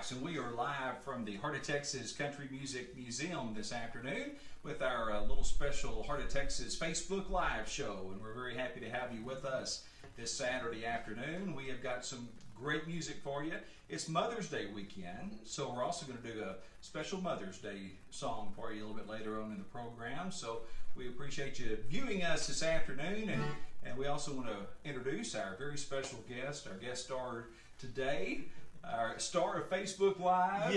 Price, and we are live from the Heart of Texas Country Music Museum this afternoon with our little special Heart of Texas Facebook Live show, and we're very happy to have you with us this Saturday afternoon. We have got some great music for you. It's Mother's Day weekend, so we're also going to do a special Mother's Day song for you a little bit later on in the program. So we appreciate you viewing us this afternoon, and we also want to introduce our very special guest, our guest star today. Our star of Facebook Live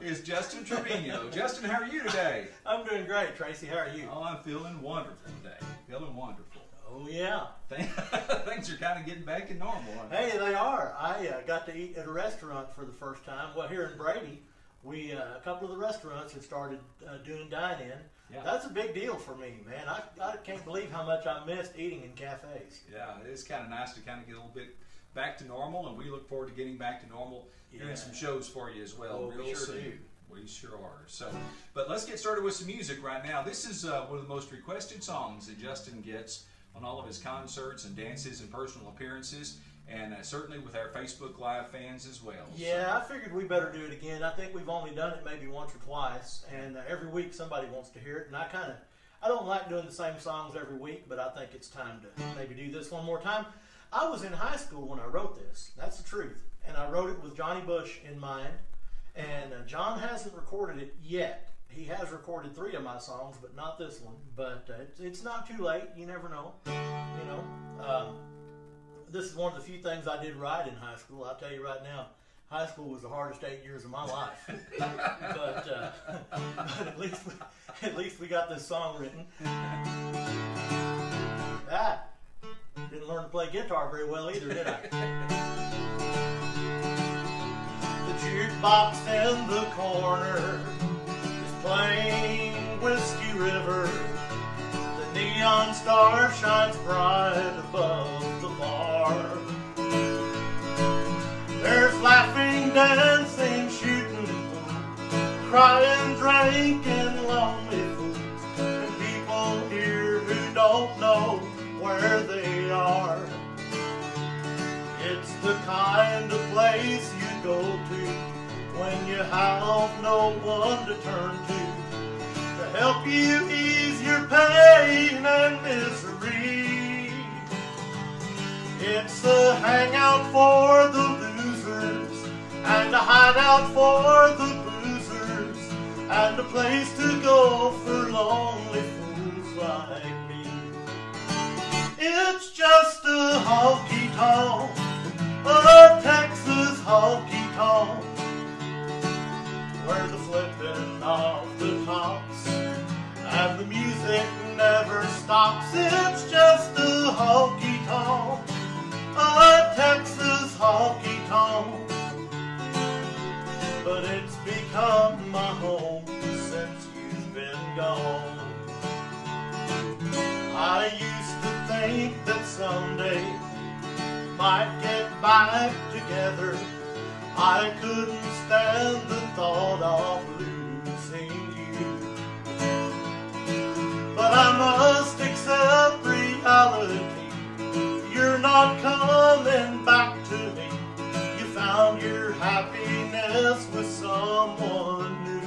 is Justin Trevino. Justin, how are you today? I'm doing great, Tracy. How are you? Oh, I'm feeling wonderful today. Feeling wonderful. Oh, yeah. Things are kind of getting back to normal. Hey, they are. I got to eat at a restaurant for the first time. Well, here in Brady, a couple of the restaurants have started doing dine-in. Yeah. That's a big deal for me, man. I can't believe how much I missed eating in cafes. Yeah, it's kind of nice to kind of get a little bit back to normal, and we look forward to getting back to normal, doing some shows for you as well. Real soon. We sure are. So, but let's get started with some music right now. This is one of the most requested songs that Justin gets on all of his concerts and dances and personal appearances, and certainly with our Facebook Live fans as well. Yeah, I figured we better do it again. I think we've only done it maybe once or twice, and every week somebody wants to hear it, and I don't like doing the same songs every week, but I think it's time to maybe do this one more time. I was in high school when I wrote this. That's the truth. And I wrote it with Johnny Bush in mind. And John hasn't recorded it yet. He has recorded 3 of my songs, but not this one. But it's not too late. You never know. This is one of the few things I did right in high school. I'll tell you right now, high school was the hardest 8 years of my life. but at least we got this song written. Didn't learn to play guitar very well either, did I? The jukebox in the corner is playing Whiskey River. The neon star shines bright above the bar. There's laughing, dancing, shooting pool, crying, drinking, lonely fools, and people here who don't know where they are. It's the kind of place you go to when you have no one to turn to help you ease your pain and misery. It's a hangout for the losers and a hideout for the boozers and a place to go for lonely fools like me. It's just a honky-tonk, a Texas honky-tonk, where the flipping of the tops and the music never stops. It's just a honky-tonk, a Texas honky-tonk, but it's become my home since you've been gone. I used to think that someday might get back together. I couldn't stand the thought of losing you, but I must accept reality. You're not coming back to me. You found your happiness with someone new.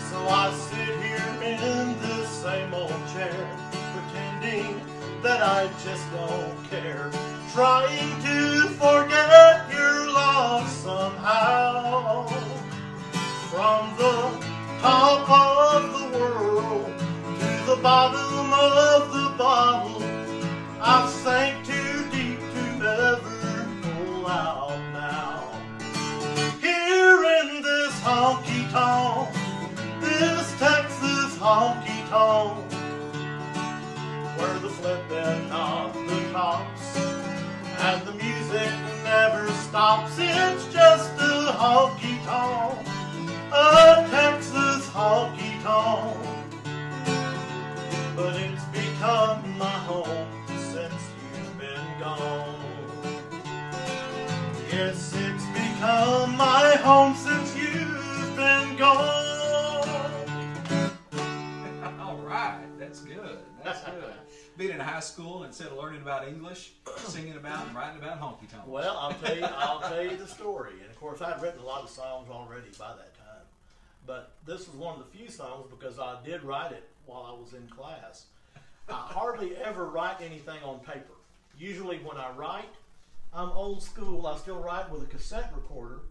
So I sit here in this same old chair, pretending that I just don't care, trying to forget your loss somehow. From the top of the world to the bottom of the bottle, I've sank too deep to ever pull out now. Here in this honky-tonk, this Texas honky-tonk, where the flipping of the tops and the music never stops. It's just a honky-tonk, a Texas honky-tonk, but it's become my home since you've been gone. Yes, it's become my home since you've been gone. All right, that's good. That's good. being in high school, instead of learning about English, singing about and writing about honky tonks. Well, I'll tell you the story. And of course, I'd written a lot of songs already by that time. But this was one of the few songs because I did write it while I was in class. I hardly ever write anything on paper. Usually when I write, I'm old school. I still write with a cassette recorder.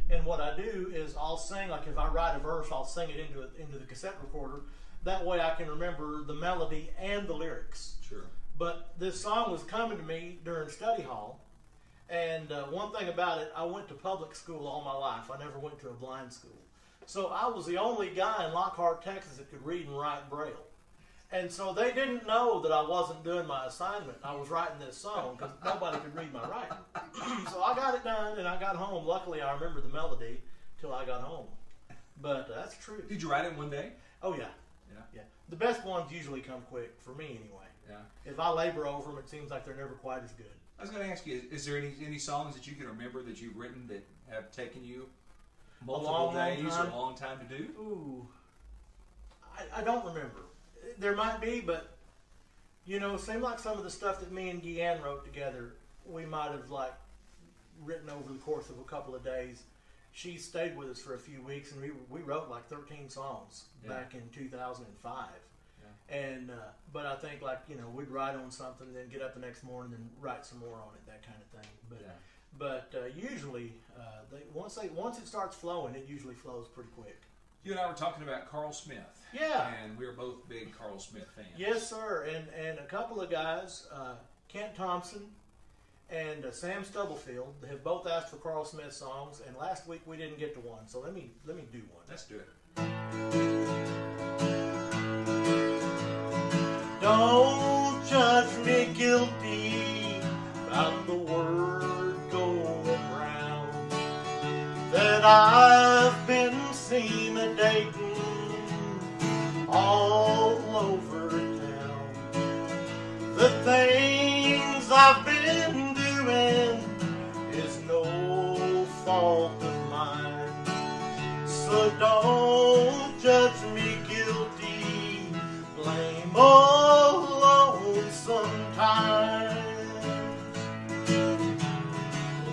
And what I do is I'll sing, like if I write a verse, I'll sing it into the cassette recorder. That way I can remember the melody and the lyrics. Sure. But this song was coming to me during study hall. And one thing about it, I went to public school all my life. I never went to a blind school. So I was the only guy in Lockhart, Texas that could read and write Braille. And so they didn't know that I wasn't doing my assignment. I was writing this song because nobody could read my writing. So I got it done and I got home. Luckily, I remember the melody till I got home. But that's true. Did you write it one day? Oh, yeah. Yeah. The best ones usually come quick, for me anyway. Yeah. If I labor over them, it seems like they're never quite as good. I was going to ask you, is there any songs that you can remember that you've written that have taken you multiple days or a long time to do? Ooh. I don't remember. There might be, but, it seemed like some of the stuff that me and Deanne wrote together, we might have, written over the course of a couple of days. She stayed with us for a few weeks, and we wrote 13 songs back in 2005. Yeah. And but I think we'd write on something, then get up the next morning and write some more on it, that kind of thing. But usually, once it starts flowing, it usually flows pretty quick. You and I were talking about Carl Smith. Yeah. And we're both big Carl Smith fans. Yes, sir. And a couple of guys, Kent Thompson and Sam Stubblefield, have both asked for Carl Smith songs, and last week we didn't get to one, so let me do one. Let's do it. Don't judge me guilty about the word going round that I've been seen a-dating all over town. The things I've been doing is no fault of mine, so don't judge me guilty, blame alone sometimes.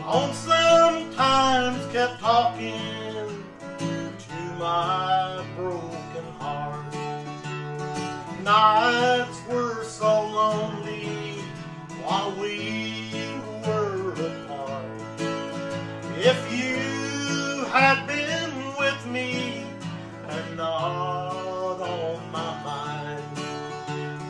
On sometimes kept talking to my broken heart. Nights were so lonely while we were apart. If you had been with me and not on my mind,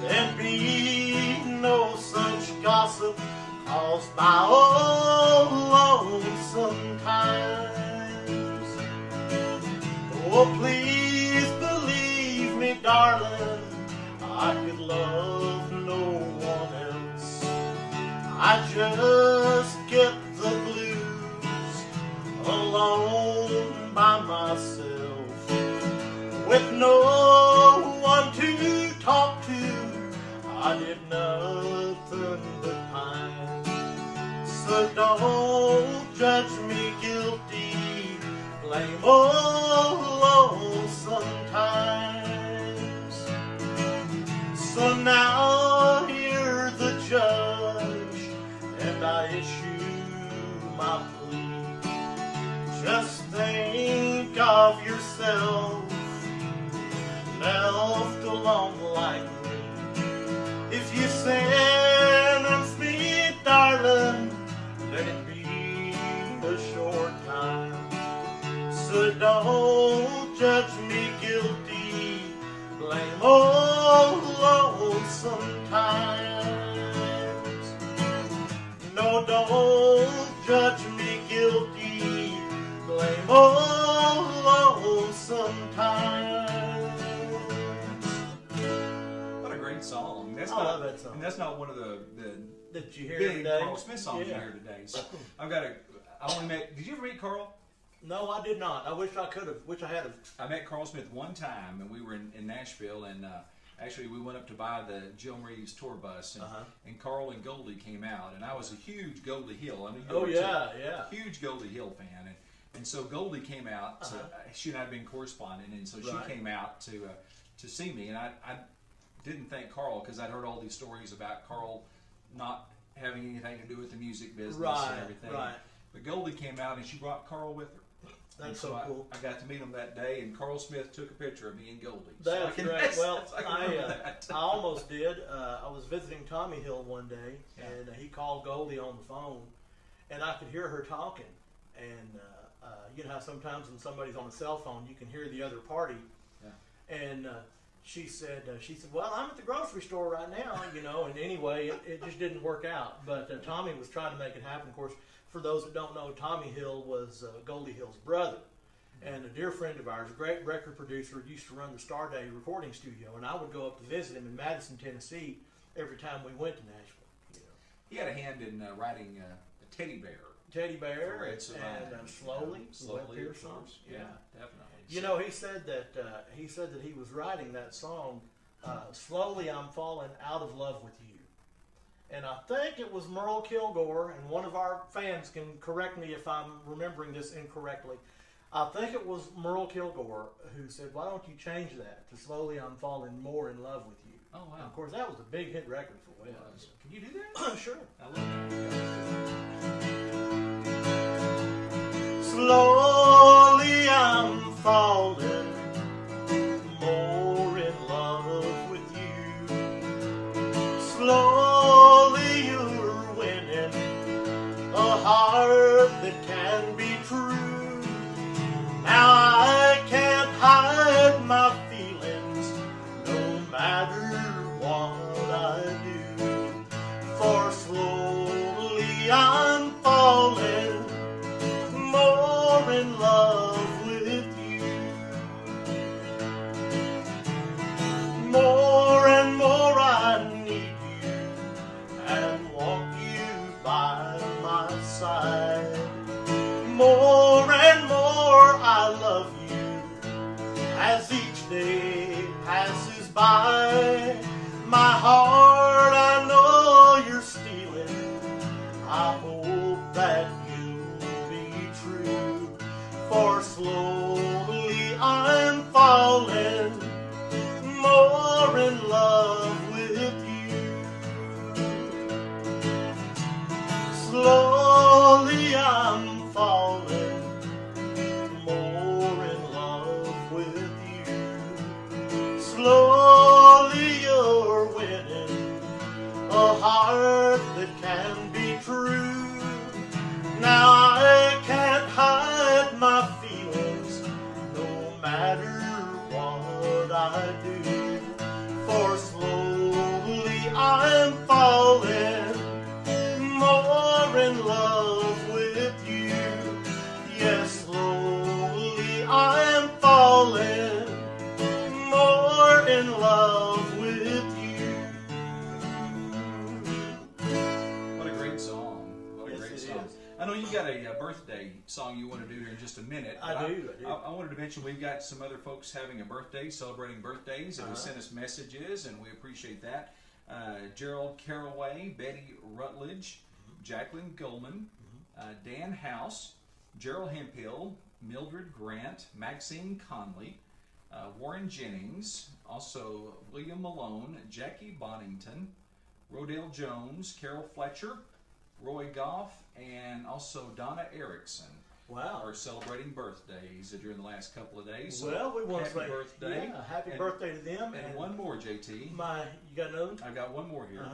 there'd be no such gossip, 'cause my old lonesome times. Oh, please believe me, darling, I could love no one else. I just get the blues alone by myself, with no one to talk to. I did nothing but pine, so don't judge me guilty, blame alone sometimes. So now hear the judge, and I issue my plea. Just think of yourself, left alone like me. If you sentence me, darling, let it be a short time. So don't judge me guilty, blame alone sometimes. No, don't judge me guilty, blame alone sometimes. What a great song. I love that song. And that's not one of the That you hear big today? Carl Smith songs you hear today. So I only met, did you ever meet Carl? No, I did not. I wish I could have. Wish I had have. I met Carl Smith one time, and we were in Nashville, and actually we went up to buy the Jill Reeves tour bus, and Carl and Goldie came out, and I was a huge Goldie Hill. I mean, you were too. Huge Goldie Hill fan, and so Goldie came out. She and I had been corresponding, and so she came out to see me, and didn't think Carl, because I'd heard all these stories about Carl not having anything to do with the music business and everything. Right. But Goldie came out and she brought Carl with her. That's so cool. I got to meet him that day, and Carl Smith took a picture of me and Goldie. That's great. Well, I that. almost did. I was visiting Tommy Hill one day, and he called Goldie on the phone, and I could hear her talking. And you know how sometimes when somebody's on a cell phone, you can hear the other party. Yeah. And she said, well, I'm at the grocery store right now, you know. And anyway, it just didn't work out. But Tommy was trying to make it happen. Of course, for those that don't know, Tommy Hill was Goldie Hill's brother. And a dear friend of ours, a great record producer, used to run the Star Day recording studio. And I would go up to visit him in Madison, Tennessee, every time we went to Nashville. You know. He had a hand in writing a Teddy Bear. And slowly, of course. Yeah, definitely. You know, he said that he was writing that song. Slowly, I'm falling out of love with you. And I think it was Merle Kilgore, and one of our fans can correct me if I'm remembering this incorrectly. I think it was Merle Kilgore who said, why don't you change that to Slowly I'm Falling More in Love with You? Oh, wow. And of course, that was a big hit record for Wes. Can you do that? Sure. I love that. Slowly I'm falling more in love with you. Slowly you're winning a heart that can be true. Now I can't hide my feelings no matter what I do. For slowly I'm falling more in love with you. More and more I need you and want you by my side. More and more I love you as each day passes by. My heart I know you're stealing. I hope that you'll be true. For slowly I'm falling more in love with you. Slowly I'm falling more in love with you. Slowly you're winning a heart that can be true. Now I can't hide my feelings no matter what I do. For slowly I'm falling more in love with you. Yes, slowly I'm falling more in love with you. What a great song. What a great song. Is. I know you got a birthday song you want to do here in just a minute. I do. I wanted to mention we've got some other folks having a birthday, celebrating birthdays, and who sent us messages, and we appreciate that. Gerald Caraway, Betty Rutledge, Jacqueline Goldman, Dan House, Gerald Hemphill, Mildred Grant, Maxine Conley, Warren Jennings, also William Malone, Jackie Bonington, Rodale Jones, Carol Fletcher, Roy Goff, and also Donna Erickson. Wow. Are celebrating birthdays during the last couple of days. So well, we want to say birthday. Yeah, happy birthday to them. And one more, JT. You got another? I've got one more here.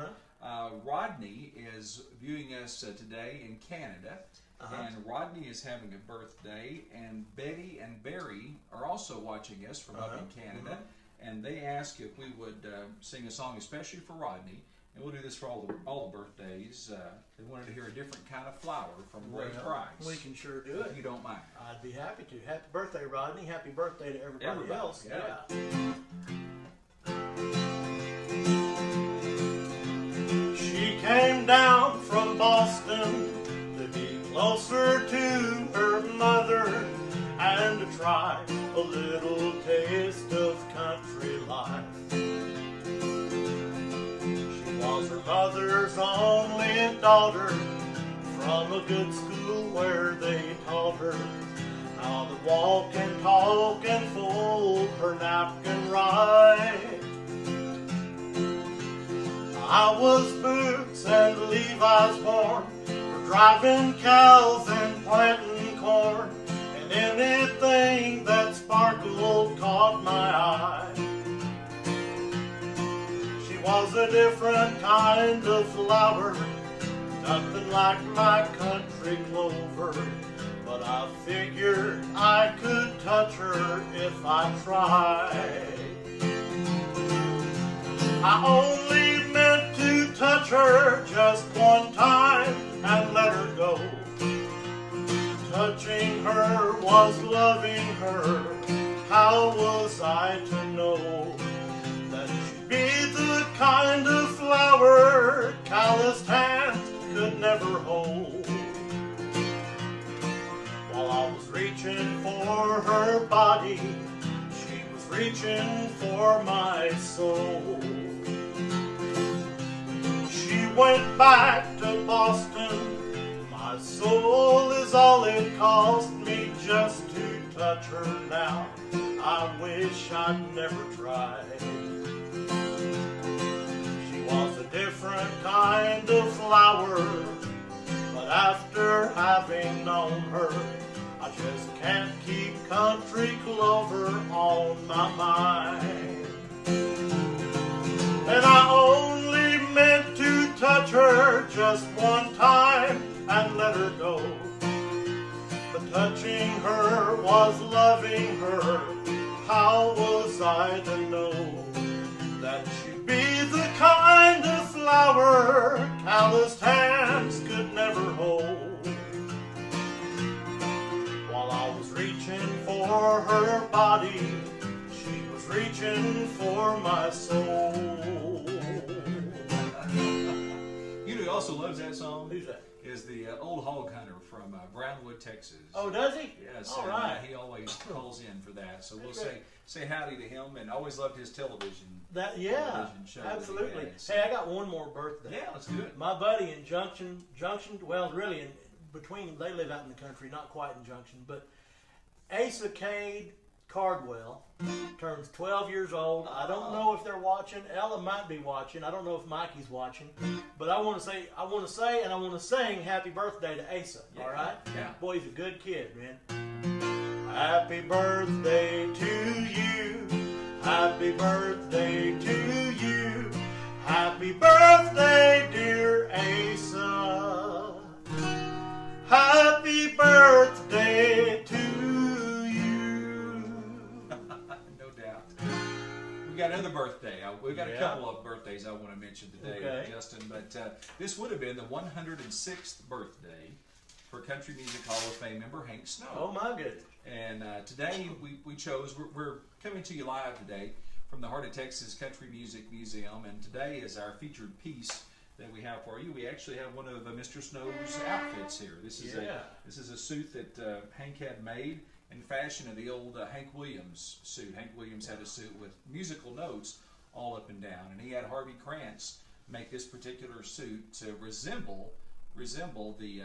Rodney is viewing us today in Canada. And Rodney is having a birthday, and Betty and Barry are also watching us from up in Canada. And they asked if we would sing a song especially for Rodney. And we'll do this for all the birthdays. They wanted to hear a different kind of flower from Ray Price. We can sure do it. If you don't mind. I'd be happy to. Happy birthday, Rodney. Happy birthday to everybody else. Yeah. She came down from Boston to be closer to her mother and to try a little taste of country life. Was her mother's only daughter from a good school where they taught her how to walk and talk and fold her napkin right. I was boots and Levi's born for driving cows and planting corn, and anything that sparkled caught my eye. She was a different kind of flower, nothing like my country clover, but I figured I could touch her if I tried. I only meant to touch her just one time and let her go. Touching her was loving her. How was I to know that she'd be the kind of flower calloused hands could never hold? While I was reaching for her body, she was reaching for my soul. She went back to Boston. My soul is all it cost me just to touch her now. I wish I'd never tried. She was a different kind of flower, but after having known her, I just can't keep country clover on my mind. And I only meant to touch her just one time and let her go. But touching her was loving her. How was I to know that she'd be the kind of flower calloused hands could never hold? While I was reaching for her body, she was reaching for my soul. You know who also loves that song? Who's that? Is the old hog hunter from Brownwood, Texas. Oh, does he? Yes. All right. He always calls in for that. So we'll say howdy to him, and always loved his television. Yeah, television show absolutely. So. Hey, I got one more birthday. Yeah, let's do it. My buddy in Junction, well, really in between, they live out in the country, not quite in Junction, but Asa Cade Cardwell turns 12 years old. I don't know if they're watching. Ella might be watching. I don't know if Mikey's watching. But I want to say, and I want to sing happy birthday to Asa. Yeah. All right? Yeah. Boy, he's a good kid, man. Happy birthday to you. Happy birthday to you. Happy birthday, dear Asa. Happy birthday to you. No doubt. We got another birthday. We've got a couple of birthdays I want to mention today, Justin. But this would have been the 106th birthday for Country Music Hall of Fame member Hank Snow. Oh, my goodness. And today we chose, we're coming to you live today from the Heart of Texas Country Music Museum. And today is our featured piece that we have for you. We actually have one of Mr. Snow's outfits here. This is a suit that Hank had made in fashion of the old Hank Williams suit. Hank Williams had a suit with musical notes all up and down, and he had Harvey Krantz make this particular suit to resemble the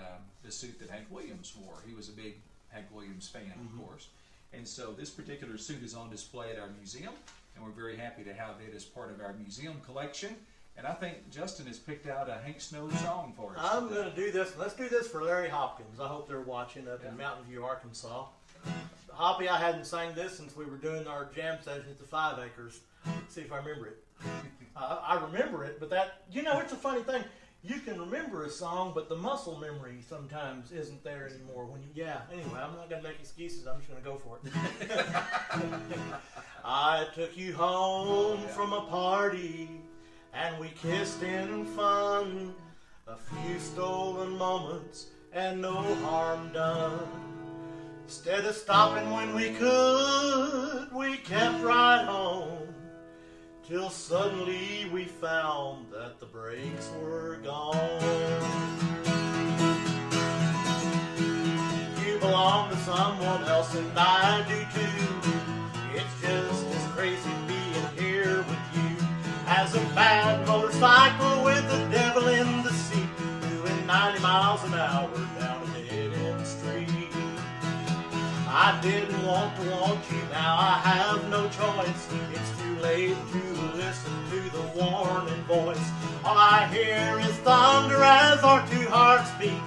suit that Hank Williams wore. He was a big Hank Williams fan, of course, and so this particular suit is on display at our museum, and we're very happy to have it as part of our museum collection. And I think Justin has picked out a Hank Snow song for us. I'm going to do this. Let's do this for Larry Hopkins. I hope they're watching up in Mountain View, Arkansas. Hoppy, I hadn't sang this since we were doing our jam session at the 5 Acres. Let's see if I remember it. I remember it, but that, it's a funny thing. You can remember a song, but the muscle memory sometimes isn't there anymore. Anyway, I'm not going to make excuses. I'm just going to go for it. I took you home from a party, and we kissed in fun. A few stolen moments and no harm done. Instead of stopping when we could, we kept right home. Till suddenly we found that the brakes were gone. You belong to someone else and I do too. It's just as crazy being here with you as a bad motorcycle with the devil in the seat, doing 90 miles an hour down a dead-end street. I didn't want you, now I have no choice. It's too late to listen to the warning voice. All I hear is thunder as our two hearts beat,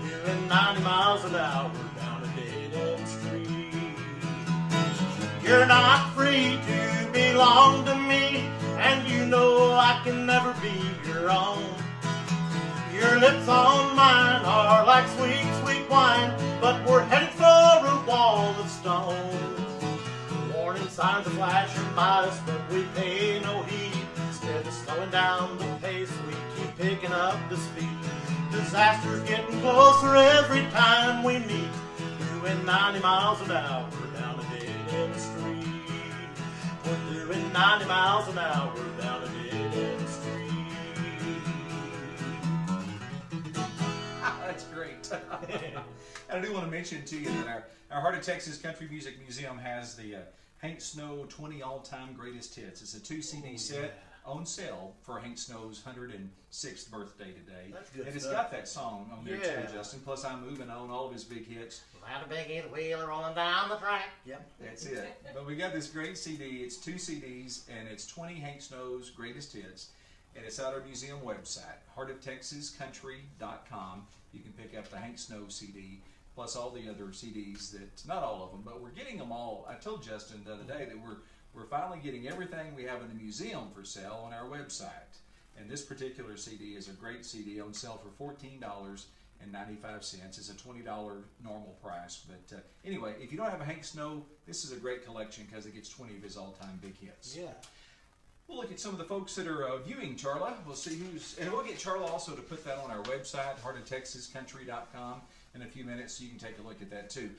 doing 90 miles an hour down a dead-end street. You're not free to belong to me, and you know I can never be your own. Your lips on mine are like sweet, sweet wine, but we're headed for a wall of stone. Warning signs are flashing by us, but we pay no heed. Instead of slowing down the pace, we keep picking up the speed. Disaster's getting closer every time we meet, doing 90 miles an hour down a dead-end street. We're doing 90 miles an hour down a dead-end street. That's great. I do want to mention to you that our Heart of Texas Country Music Museum has the Hank Snow 20 All-Time Greatest Hits. It's a 2-CD set on sale for Hank Snow's 106th birthday today. That's good and it's stuff. got that song on there too, Justin. Plus I'm moving on all of his big hits. Loud a big hit wheeler rolling down the track. Yep. That's it. But we got this great CD. It's 2 CDs, and it's 20 Hank Snow's greatest hits. And it's at our museum website, heartoftexascountry.com. You can pick up the Hank Snow CD, plus all the other CDs that, not all of them, but we're getting them all. I told Justin the other day that we're finally getting everything we have in the museum for sale on our website. And this particular CD is a great CD on sale for $14.95. It's a $20 normal price. But anyway, if you don't have a Hank Snow, this is a great collection because it gets 20 of his all-time big hits. Yeah. We'll look at some of the folks that are viewing Charla. We'll see who's, and we'll get Charla also to put that on our website, heartoftexascountry.com, in a few minutes, so you can take a look at that too.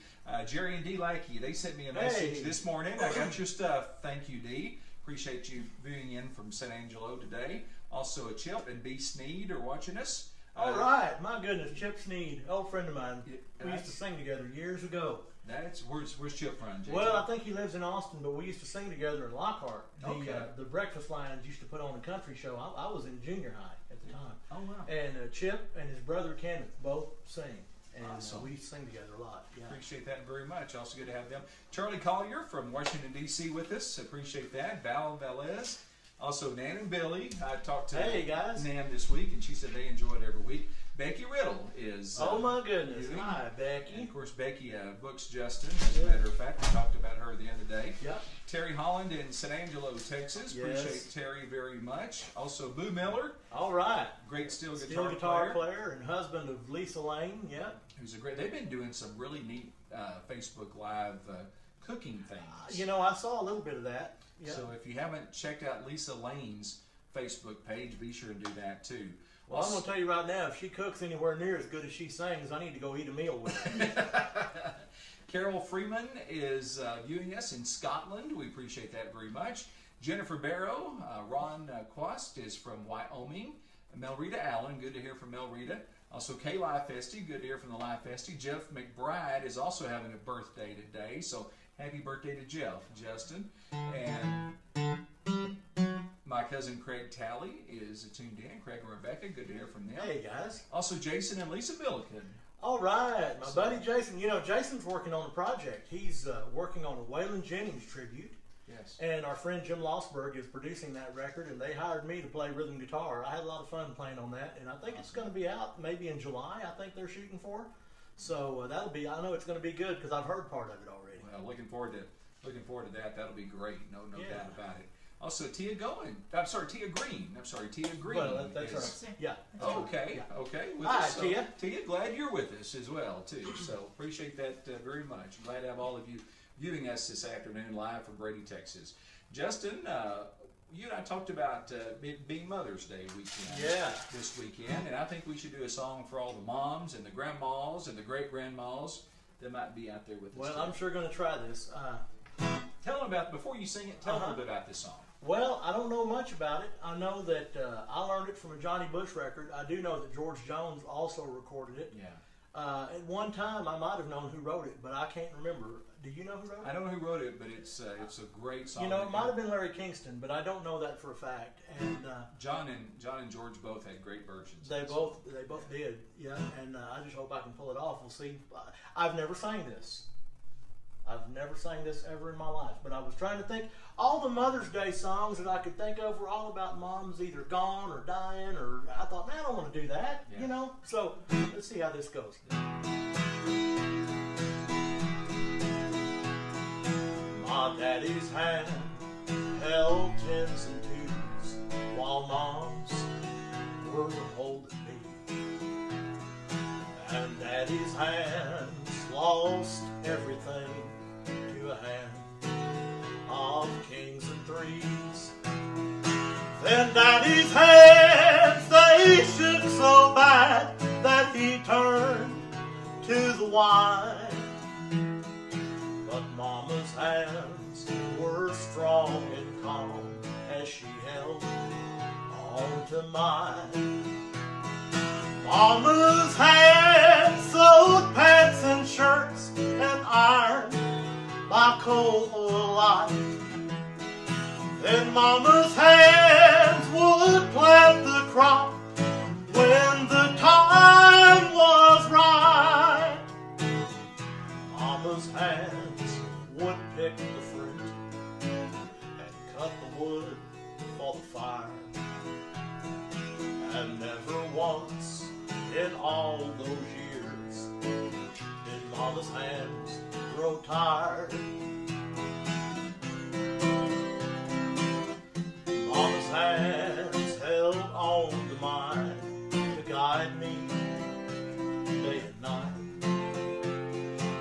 Jerry and Dee Lackey, they sent me a message this morning. I got your stuff. Thank you, Dee. Appreciate you viewing in from San Angelo today. Also, Chip and B. Sneed are watching us. All right, my goodness, Chip Sneed, old friend of mine. We used to sing together years ago. That's where's Chip from? JJ? Well, I think he lives in Austin, but we used to sing together in Lockhart. Okay. The Breakfast Lions used to put on a country show. I was in junior high at the time. Oh wow! And Chip and his brother Kenneth both sing, and Awesome. We used to sing together a lot. Yeah. Appreciate that very much. Also good to have them. Charlie Collier from Washington, D.C. with us. Appreciate that. Val Velez. Also, Nan and Billy. I talked to guys. Nan this week, and she said they enjoy it every week. Becky Riddle is... oh, my goodness. viewing. Hi, Becky. And, of course, Becky books Justin, as a matter of fact. We talked about her the other day. Yep. Terry Holland in San Angelo, Texas. Yes. Appreciate Terry very much. Also, Boo Miller. All right. Great steel Steel guitar player and husband of Lisa Lane. Yep. Who's a great... They've been doing some really neat Facebook Live cooking things. You know, I saw a little bit of that. Yep. So if you haven't checked out Lisa Lane's Facebook page, be sure and do that too. Well, I'm going to tell you right now, if she cooks anywhere near as good as she sings, I need to go eat a meal with her. Carol Freeman is viewing us in Scotland. We appreciate that very much. Jennifer Barrow, Ron Quast is from Wyoming. Melrita Allen, good to hear from Melrita. Also, Kay Liefesti, good to hear from the Liefesti. Jeff McBride is also having a birthday today, so happy birthday to Jeff, Justin. And my cousin Craig Talley is tuned in. Craig and Rebecca, good to hear from them. Hey, guys. Also, Jason and Lisa Billiken. All right, my buddy Jason. You know, Jason's working on a project. He's working on a Waylon Jennings tribute. Yes. And our friend Jim Lossberg is producing that record, and they hired me to play rhythm guitar. I had a lot of fun playing on that, and I think it's going to be out maybe in July, I think they're shooting for. So that'll be, I know it's going to be good because I've heard part of it already. Well, looking forward to that. That'll be great. No Yeah. doubt about it. Also, Tia Green. Well, that's right. Yeah. Okay, Yeah. okay. With Hi, us. So, Tia. Tia, glad you're with us as well, too. So appreciate that very much. Glad to have all of you viewing us this afternoon live from Brady, Texas. Justin, you and I talked about it being Mother's Day weekend this weekend, and I think we should do a song for all the moms and the grandmas and the great-grandmas that might be out there with us. Well, today. I'm sure going to try this. Tell them about, before you sing it, tell them a little bit about this song. Well, I don't know much about it. I know that I learned it from a Johnny Bush record. I do know that George Jones also recorded it. Yeah. At one time, I might have known who wrote it, but I can't remember. Do you know who wrote it? I don't know who wrote it, but it's a great song. You know, it might have been Larry Kingston, but I don't know that for a fact. And John and George both had great versions. they both did, yeah. And I just hope I can pull it off. We'll see. I've never sang this. I've never sang this ever in my life, but I was trying to think. All the Mother's Day songs that I could think of were all about moms either gone or dying, or I thought, man, I don't want to do that, you know? So let's see how this goes. My daddy's hand held tens and twos while moms were holding me. And daddy's hands lost everything to a hand of kings and threes. Then daddy's hands, they shook so bad that he turned to the wine. But mama's hands were strong and calm as she held on to mine. Mama's hands sewed pants and shirts and ironed by coal or light. Then mama's hands would plant the crop when the time was right. Mama's hands would pick the fruit and cut the wood for the fire. And never once in all those years did mama's hands grow tired. Mama's hands held on to mine to guide me day and night.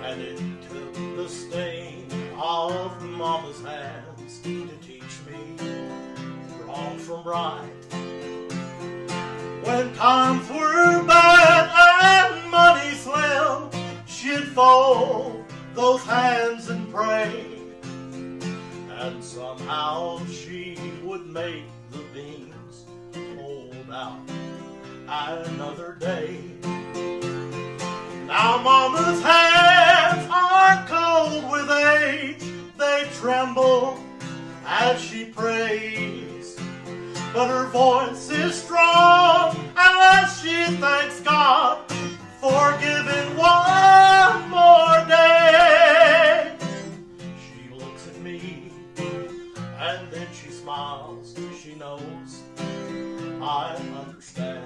And it took the sting of mama's hands to teach me wrong from right. When times were bad and money slim, she'd fold those hands and pray. And somehow she would make the beans hold out another day. Now mama's hands aren't cold with age, they tremble as she prays. But her voice is strong as she thanks God for giving one more day. She looks at me and then she smiles. She knows I understand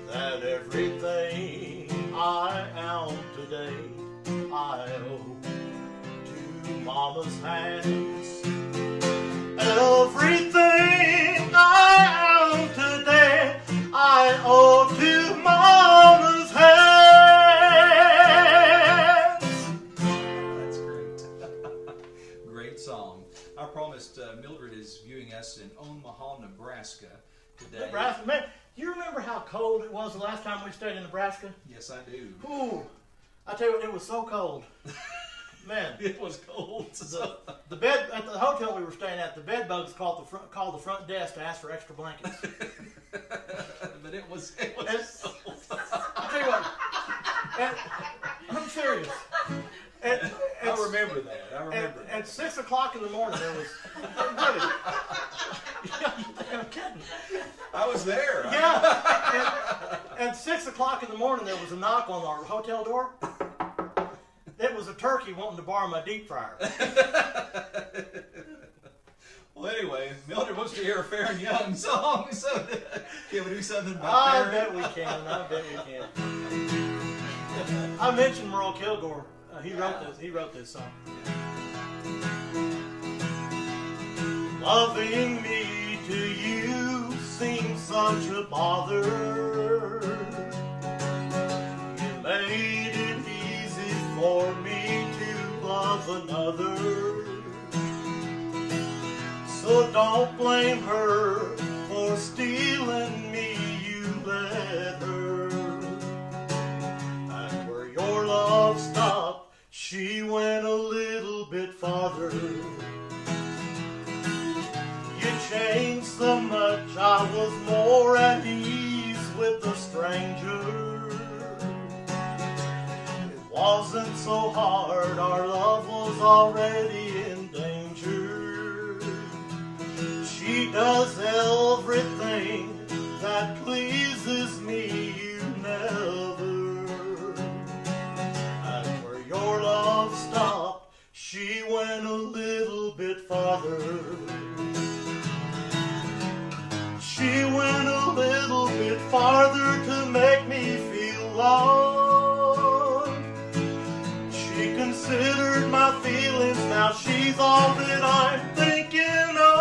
that everything I am today I owe to mama's hands. Everything I am today I owe to mama's hands. That's great. Great song. I promised Mildred is viewing us in Omaha, Nebraska today. Nebraska, man, you remember how cold it was the last time we stayed in Nebraska? Yes, I do. Ooh, I tell you what, it was so cold. Man, It was cold. the bed at the hotel we were staying at, the bed bugs called the front desk to ask for extra blankets. But it was I tell you what, I'm serious. I remember that. At 6 o'clock in the morning, there was really. Yeah, you think I'm kidding? I was there. Yeah. At 6 o'clock in the morning, there was a knock on our hotel door. It was a turkey wanting to borrow my deep fryer. Well, anyway, Mildred wants to hear a Fair and Young song, so can we do something about I Fair? bet we can. I bet we can. I mentioned Merle Kilgore. He wrote this song. Loving me to you seems such a bother. You made it easy for me to love another. So don't blame her for stealing me, you let her. And where your love stopped, she went a little bit farther. You changed so much, I was more at ease with a stranger. It wasn't so hard, our love was already in danger. She does everything that pleases me, you never. And where your love considered my feelings, now she's all that I'm thinking of.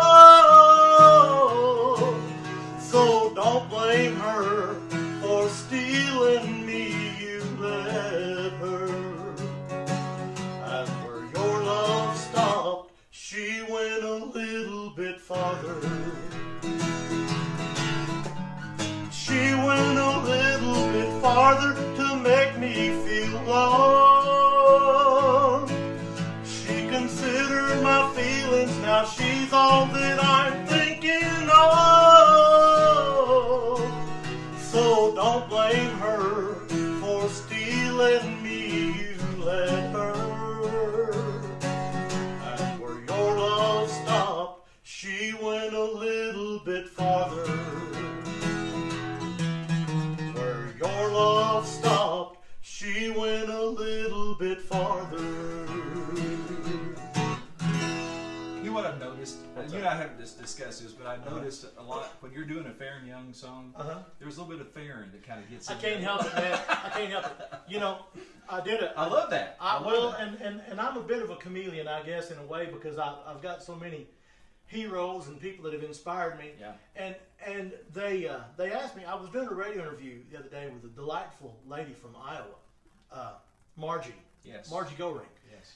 So don't blame her for stealing me, you let her. And where your love stopped, she went a little bit farther. She went a little bit farther to make me feel loved. She considered my feelings, now she's all that I'm thinking of. So don't blame her for stealing me, you let her. And where your love stopped, she went a little bit farther. Where your love stopped, she went a little bit farther. You know what I've noticed? You and I haven't discussed this, but I've noticed a lot when you're doing a Farron Young song. There's a little bit of Farron that kind of gets in I can't help it, man. I can't help it. You know, I did it. I love that. And I'm a bit of a chameleon, I guess, in a way, because I've got so many heroes and people that have inspired me. Yeah. And they asked me. I was doing a radio interview the other day with a delightful lady from Iowa, Margie. Yes. Margie Goring. Yes.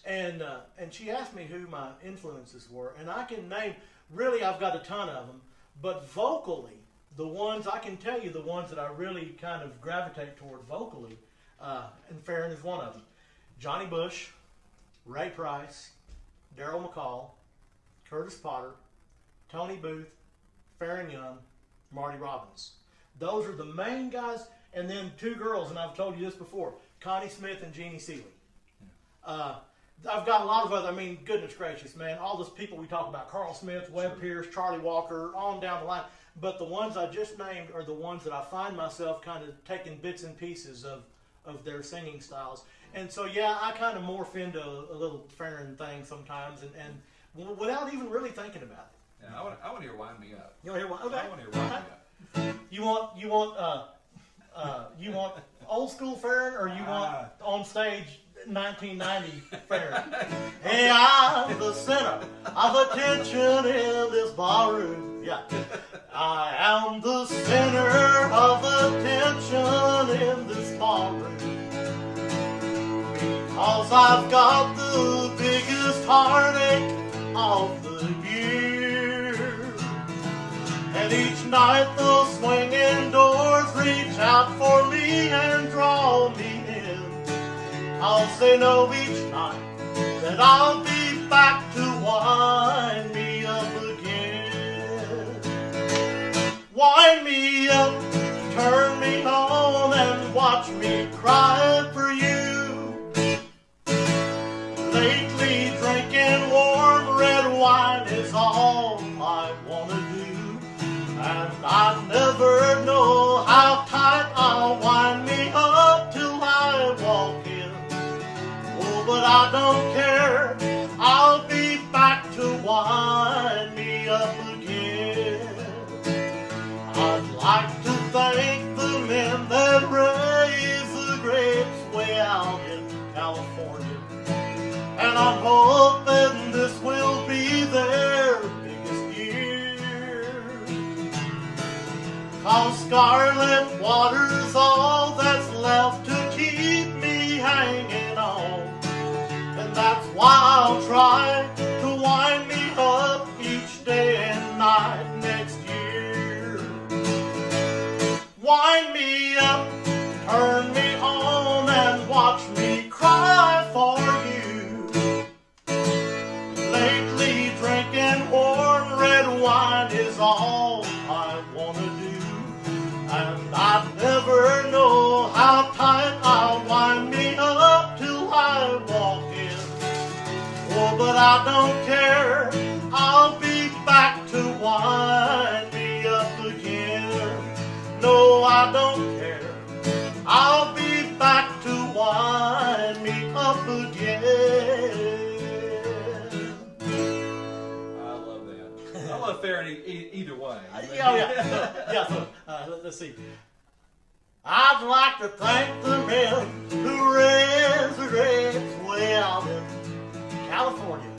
And she asked me who my influences were, and I can name. Really, I've got a ton of them, but vocally, the ones I can tell you, the ones that I really kind of gravitate toward vocally, and Farron is one of them. Johnny Bush, Ray Price, Daryl McCall, Curtis Potter, Tony Booth, Farron Young, Marty Robbins. Those are the main guys, and then two girls, and I've told you this before, Connie Smith and Jeannie Seeley. I've got a lot of other, I mean, goodness gracious, man, all those people we talk about, Carl Smith, Webb Pierce, Charlie Walker, on down the line. But the ones I just named are the ones that I find myself kind of taking bits and pieces of their singing styles. And so, yeah, I kind of morph into a little Farron thing sometimes, and without even really thinking about it. Yeah, I want to hear Wind Me Up. You want to hear what? Okay. I want to hear Wind Me Up. You want old school Farron, or you want on stage 1990 Farron? Hey, I'm the center of attention in this barroom. Yeah, I am the center of attention in this barroom because I've got the biggest heartache of the year. And each night the swinging doors reach out for me and draw me in, 'cause they know each night that I'll be back to wind me up again. Wind me up, turn me on, and watch me cry for you. Lately drinking warm red wine is all I want to do, and I never know how tight I'll wind me up till I walk in. Oh, but I don't care, I'll be back to wind me up again. I'd like to thank the men that raise the grapes way out in California, and I'm hoping this will be their biggest year. 'Cause scarlet water's all that's left to keep me hanging on, and that's why I'll try to wind me up each day and night next year. Wind me up, turn me on, and watch me cry for you. Lately drinking warm red wine is all I want to do, and I never know how tight I'll wind me up till I walk in. Oh, but I don't care, I'll be back to wind me up again. No, I don't care, I'll be back to wind me up again. I love that. I love Farron either way. Yeah. So, let's see. I'd like to thank the men who raise the grapes way out in California,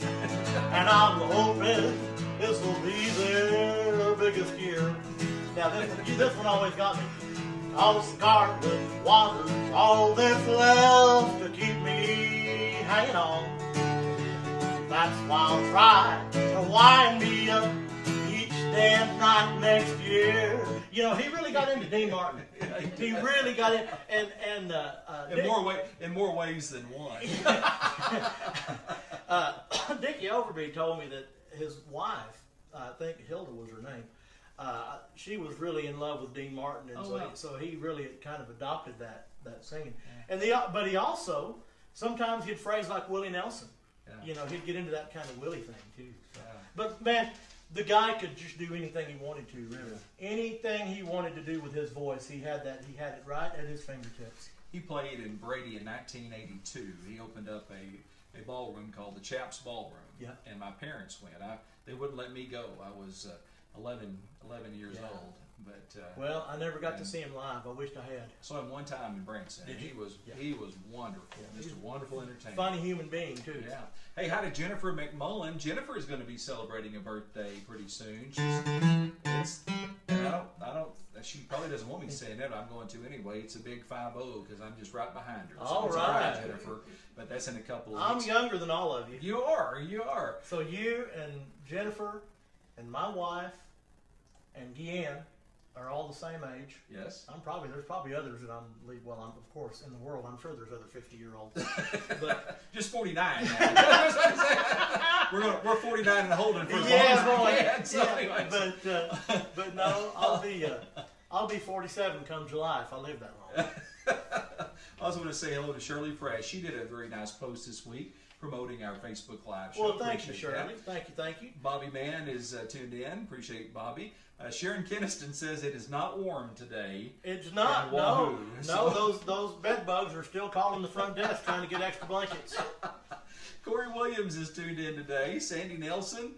and I'm hoping this will be their biggest year. Now this one always got me. All scarlet water's all that's left to keep me hanging on. That's why I'll try to wind me up each damn night next year. You know, he really got into Dean Martin. He really got in, and in more ways than one. Dickie Overby told me that his wife, I think Hilda was her name, she was really in love with Dean Martin, and so he really kind of adopted that singing. And but he also sometimes he'd phrase like Willie Nelson. Yeah. You know, he'd get into that kind of Willie thing too. So. Yeah. But man, the guy could just do anything he wanted to. Really, anything he wanted to do with his voice, he had it right at his fingertips. He played in Brady in 1982. He opened up a ballroom called the Chaps Ballroom. Yeah. And my parents went. They wouldn't let me go. I was 11 years old. But well, I never got to see him live. I wished I had. Saw him one time in Branson. Did you? He was wonderful. Yeah. Just a wonderful entertainer. Funny human being too. Yeah. Hey, hi to Jennifer McMullen. Jennifer is going to be celebrating a birthday pretty soon. She probably doesn't want me saying that, but I'm going to anyway. It's a big 5-0 because I'm just right behind her. So all right, Jennifer. But that's in a couple of weeks. I'm younger than all of you. You are. So you and Jennifer and my wife and Deanne are all the same age. Yes. There's probably others that I'm of course in the world I'm sure there's other 50-year-olds. But just 49 now. We're 49 and holding for as long as we can. But no, I'll be 47 come July if I live that long. I also want to say hello to Shirley Fresh. She did a very nice post this week promoting our Facebook Live show. Well, thank you, Shirley. Thank you. Bobby Mann is tuned in. Appreciate Bobby. Sharon Keniston says it is not warm today. It's not. No, those bed bugs are still calling the front desk trying to get extra blankets. Corey Williams is tuned in today. Sandy Nelson.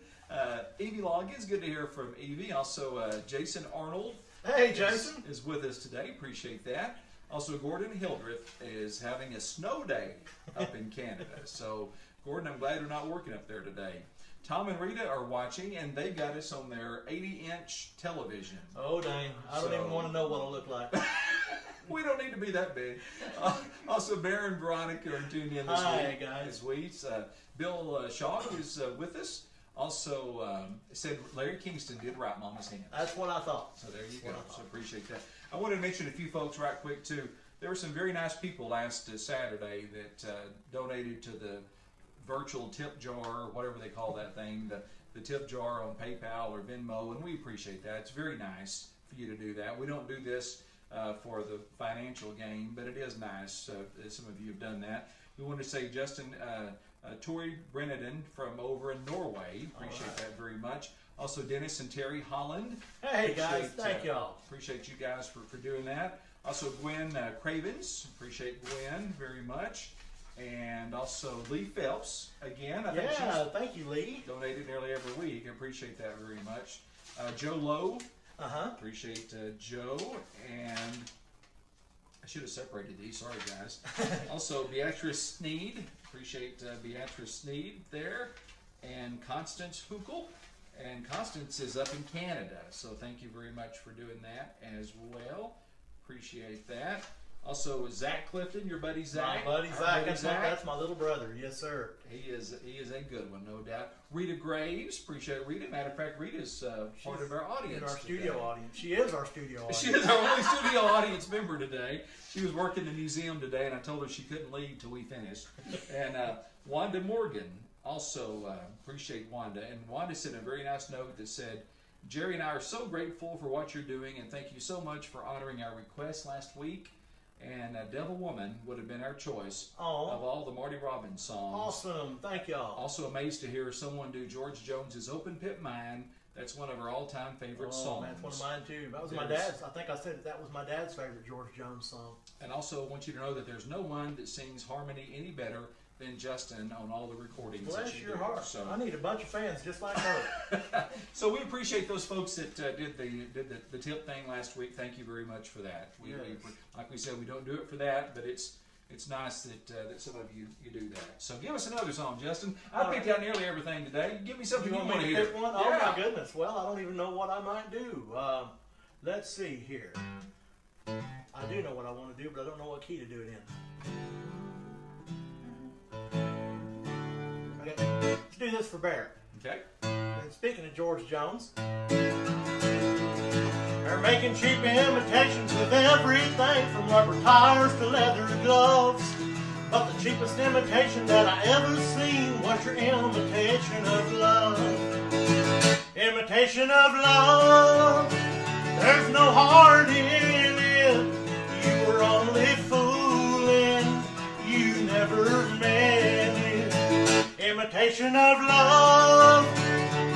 Evie Loggins, good to hear from Evie. Also, Jason Arnold. Hey, Jason. Is with us today. Appreciate that. Also, Gordon Hildreth is having a snow day up in Canada. So, Gordon, I'm glad you're not working up there today. Tom and Rita are watching, and they got us on their 80-inch television. Oh, dang. I don't even want to know what it'll look like. We don't need to be that big. Also, Bear and Veronica are tuned in this week. Hi, guys. As we, Bill Shaw is with us. Also, said Larry Kingston did write Mama's Hands. That's what I thought. So there you go. So appreciate that. I wanted to mention a few folks right quick, too. There were some very nice people last Saturday that donated to the virtual tip jar, or whatever they call that thing, the tip jar on PayPal or Venmo, and we appreciate that. It's very nice for you to do that. We don't do this for the financial gain, but it is nice. Some of you have done that. We want to say Justin Tori Brennan from over in Norway. Appreciate that very much. Also, Dennis and Terry Holland. Hey, guys. Thank y'all. Appreciate you guys for doing that. Also, Gwen Cravens. Appreciate Gwen very much. And also Lee Phelps, again. I think thank you, Lee. Donated nearly every week. I appreciate that very much. Joe Lowe. Appreciate Joe. And I should have separated these. Sorry, guys. Also, Beatrice Sneed. Appreciate Beatrice Sneed there. And Constance Huckel. And Constance is up in Canada. So thank you very much for doing that as well. Appreciate that. Also, Zach Clifton, your buddy Zach. My buddy Zach. That's my little brother. Yes, sir. He is a good one, no doubt. Rita Graves, appreciate Rita. Matter of fact, Rita's part of our audience. In our studio audience. She is our studio audience. She is our only studio audience member today. She was working the museum today, and I told her she couldn't leave till we finished. And Wanda Morgan, also appreciate Wanda. And Wanda sent a very nice note that said, Jerry and I are so grateful for what you're doing, and thank you so much for honoring our request last week. And Devil Woman would have been our choice of all the Marty Robbins songs. Awesome. Thank y'all. Also amazed to hear someone do George Jones's Open Pit Mine. That's one of our all-time favorite songs. That's one of mine, too. That was my dad's. I think I said that was my dad's favorite George Jones song. And also want you to know that there's no one that sings harmony any better than Justin on all the recordings. Bless your heart. So I need a bunch of fans just like her. So we appreciate those folks that did the tip thing last week. Thank you very much for that. Like we said, we don't do it for that, but it's it's nice that some of you do that. So give us another song, Justin. I picked out nearly everything today. Give me something you want to hear. Pick one? Oh my goodness! Well, I don't even know what I might do. Let's see here. I do know what I want to do, but I don't know what key to do it in. Okay. Let's do this for Barrett. Okay. And speaking of George Jones, they're making cheap imitations of everything from rubber tires to leather gloves. But the cheapest imitation that I ever seen was your imitation of love. Imitation of love. There's no heart in it. You were only fooling. You never meant it. Imitation of love.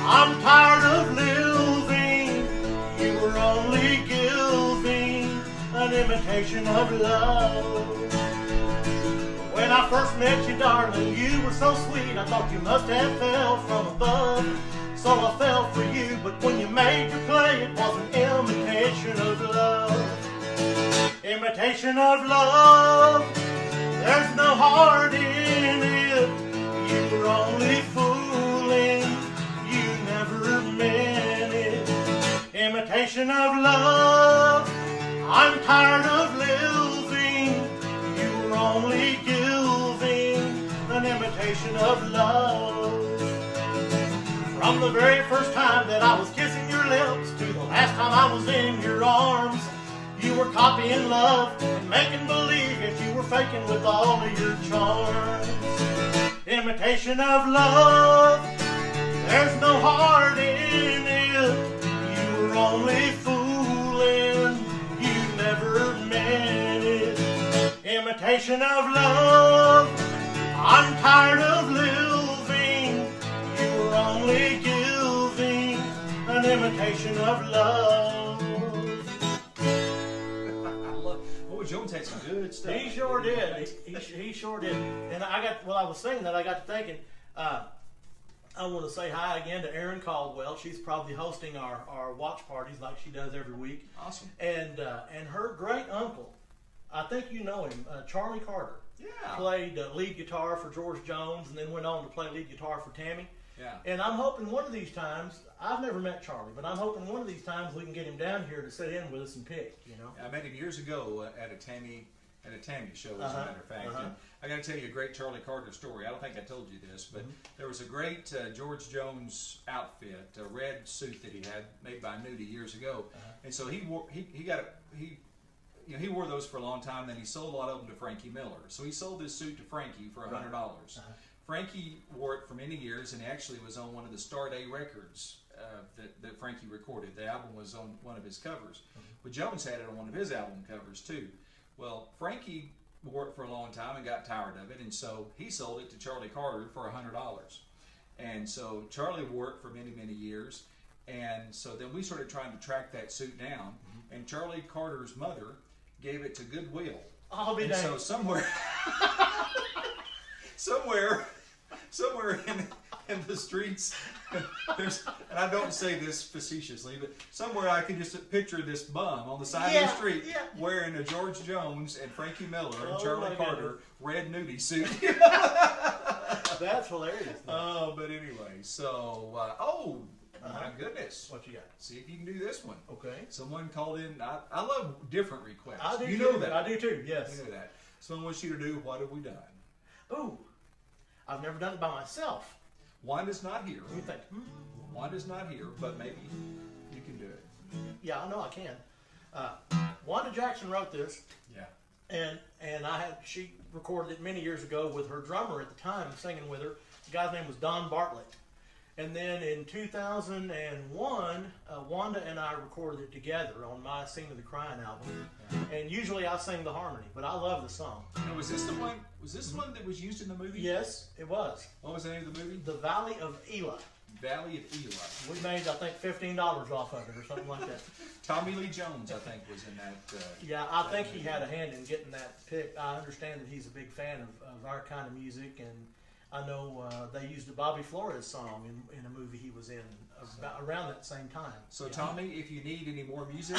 I'm tired of living. You were only giving an imitation of love. When I first met you, darling, you were so sweet. I thought you must have fell from above. So I fell for you, but when you made your play, it was an imitation of love. Imitation of love. There's no heart in it. You were only fooling. You never meant it. Imitation of love. I'm tired of living. You were only giving an imitation of love. From the very first time that I was kissing your lips to the last time I was in your arms, you were copying love and making believe that you were faking with all of your charms. Imitation of love. There's no heart in it. You were only fooling. You never meant it. Imitation of love. I'm tired of living. You were only giving an imitation of love. Boy, Jones had some good stuff. He sure did. He sure did. And I was saying that, I got to thinking, I want to say hi again to Erin Caldwell. She's probably hosting our watch parties like she does every week. Awesome. And her great uncle, I think you know him, Charlie Carter. Yeah. Played lead guitar for George Jones and then went on to play lead guitar for Tammy. Yeah. And I'm hoping one of these times, I've never met Charlie, but I'm hoping one of these times we can get him down here to sit in with us and pick, you know. I met him years ago at a Tammy show, as a matter of fact. And I got to tell you a great Charlie Carter story. I don't think I told you this, but there was a great George Jones outfit, a red suit that he had made by Nudie years ago, and so he wore those for a long time. Then he sold a lot of them to Frankie Miller. So he sold this suit to Frankie for $100. Frankie wore it for many years, and he actually was on one of the Star Day records that Frankie recorded. The album was on one of his covers. But Jones had it on one of his album covers too. Well, Frankie wore it for a long time and got tired of it, and so he sold it to Charlie Carter for $100. And so Charlie wore it for many, many years. And so then we started trying to track that suit down, and Charlie Carter's mother gave it to Goodwill. I'll be and dang. So somewhere in the streets, and I don't say this facetiously, but somewhere I can just picture this bum on the side of the street wearing a George Jones and Frankie Miller and Charlie Carter red nudie suit. That's hilarious. But anyway, so my goodness. What you got? See if you can do this one. Okay. Someone called in. I love different requests. I do you too. know that. I do too. Yes. You know that. Someone wants you to do What Have We Done? Ooh, I've never done it by myself. Wanda's not here. You think? Wanda's not here, but maybe you can do it. Yeah, I know I can. Wanda Jackson wrote this. Yeah. And she recorded it many years ago with her drummer at the time, singing with her. The guy's name was Don Bartlett. And then in 2001, Wanda and I recorded it together on my Scene of the Crying album. And usually I sing the harmony, but I love the song. Now, was this the one that was used in the movie? Yes, it was. What was the name of the movie? The Valley of Elah. Valley of Elah. We made, I think, $15 off of it or something like that. Tommy Lee Jones, I think, was in that. Yeah, I think he had a hand in getting that pick. I understand that he's a big fan of our kind of music, and I know they used a Bobby Flores song in a movie he was in around that same time. So, Tommy, if you need any more music,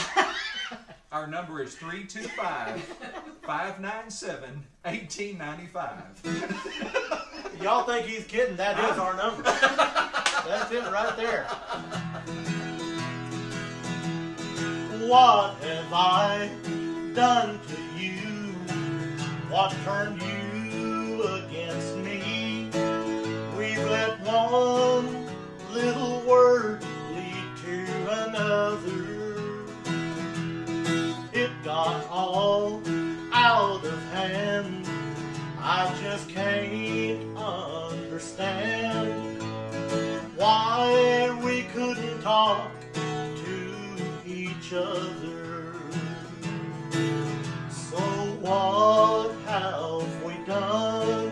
our number is 325-597-1895. Y'all think he's kidding? That is our number. That's it right there. What have I done to you? What turned you against me? We've let one little word lead to another. It got all out of hand. I just can't understand why we couldn't talk to each other. So what have we done